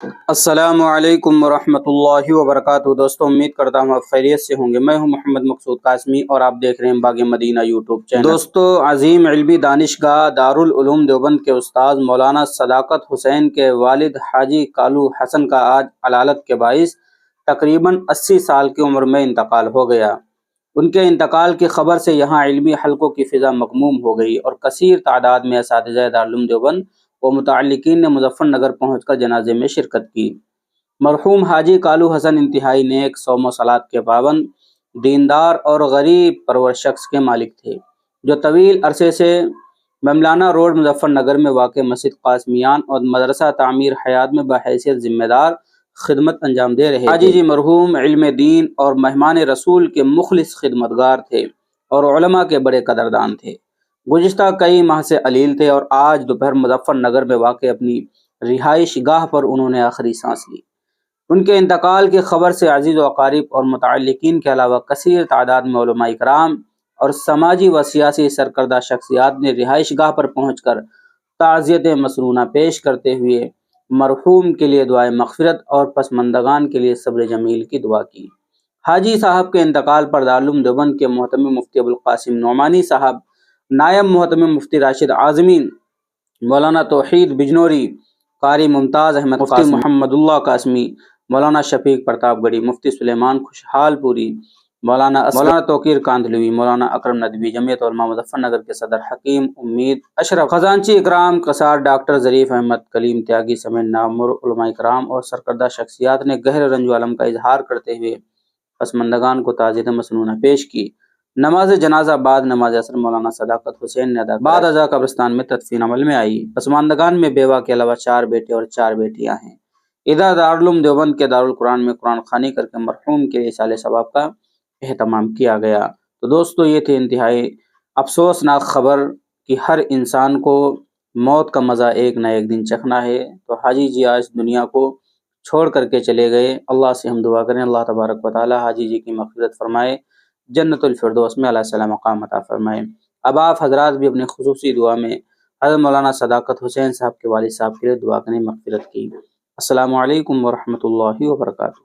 السلام علیکم ورحمۃ اللہ وبرکاتہ۔ دوستوں امید کرتا ہوں آپ خیریت سے ہوں گے۔ میں ہوں محمد مقصود قاسمی اور آپ دیکھ رہے ہیں باغ مدینہ یوٹیوب چینل۔ دوستوں عظیم علمی دانشگاہ دارالعلوم دیوبند کے استاد مولانا صداقت حسین کے والد حاجی کالو حسن کا آج علالت کے باعث تقریباً 80 سال کی عمر میں انتقال ہو گیا۔ ان کے انتقال کی خبر سے یہاں علمی حلقوں کی فضا مغموم ہو گئی اور کثیر تعداد میں اساتذہ دارالعلوم دیوبند و متعلقین نے مظفر نگر پہنچ کر جنازے میں شرکت کی۔ مرحوم حاجی کالو حسن انتہائی نیک، صوم و صلات کے پابند، دیندار اور غریب پرور شخص کے مالک تھے، جو طویل عرصے سے مملانہ روڈ مظفر نگر میں واقع مسجد قاسمیان اور مدرسہ تعمیر حیات میں بحیثیت ذمہ دار خدمت انجام دے رہے تھے۔ حاجی جی مرحوم علم دین اور مہمان رسول کے مخلص خدمتگار تھے اور علماء کے بڑے قدردان تھے۔ گزشتہ کئی ماہ سے علیل تھے اور آج دوپہر مظفر نگر میں واقع اپنی رہائش گاہ پر انہوں نے آخری سانس لی۔ ان کے انتقال کی خبر سے عزیز و اقارب اور متعلقین کے علاوہ کثیر تعداد میں علماء کرام اور سماجی و سیاسی سرکردہ شخصیات نے رہائش گاہ پر پہنچ کر تعزیت مسنونہ پیش کرتے ہوئے مرحوم کے لیے دعائے مغفرت اور پسماندگان کے لیے صبر جمیل کی دعا کی۔ حاجی صاحب کے انتقال پر دارالعلوم دیوبند کے محتمم مفتی ابوالقاسم نعمانی صاحب، نائب محتمم مفتی راشد اعظمی، مولانا توحید بجنوری، قاری ممتاز احمد، مفتی محمد اللہ قاسمی، مولانا شفیق پرتاپ گڑھی، مفتی سلیمان خوشحال پوری، مولانا توقیر کاندھلوی، مولانا اکرم ندوی، جمعیت علماء مظفر نگر کے صدر حکیم امید اشرف، خزانچی اکرام قصار ڈاکٹر ظریف احمد کلیم تیاگی سمیت نامور علماء کرام اور سرکردہ شخصیات نے گہرے رنج و الم کا اظہار کرتے ہوئے پسماندگان کو تعزیت مسنونہ پیش کی۔ نماز جنازہ بعد نماز اثر مولانا صداقت حسین نے ادا کی۔ بعد ازاں قبرستان میں تدفین عمل میں آئی۔ پسماندگان میں بیوہ کے علاوہ 4 بیٹے اور 4 بیٹیاں ہیں۔ ادھر دارالعلوم دیوبند کے دارالقرآن میں قرآن خوانی کر کے مرحوم کے ایصال ثواب کا اہتمام کیا گیا۔ تو دوستو یہ تھی انتہائی افسوسناک خبر کہ ہر انسان کو موت کا مزہ ایک نہ ایک دن چکھنا ہے۔ تو حاجی جی آج دنیا کو چھوڑ کر کے چلے گئے۔ اللہ سے ہم دعا کریں اللہ تبارک و تعالی حاجی جی کی مغفرت فرمائے، جنت الفردوس میں اعلیٰ سلام مقام عطا فرمائے۔ اب آپ حضرات بھی اپنے خصوصی دعا میں حضرت مولانا صداقت حسین صاحب کے والد صاحب کے لیے دعا کریں مغفرت کی۔ السلام علیکم ورحمۃ اللہ وبرکاتہ۔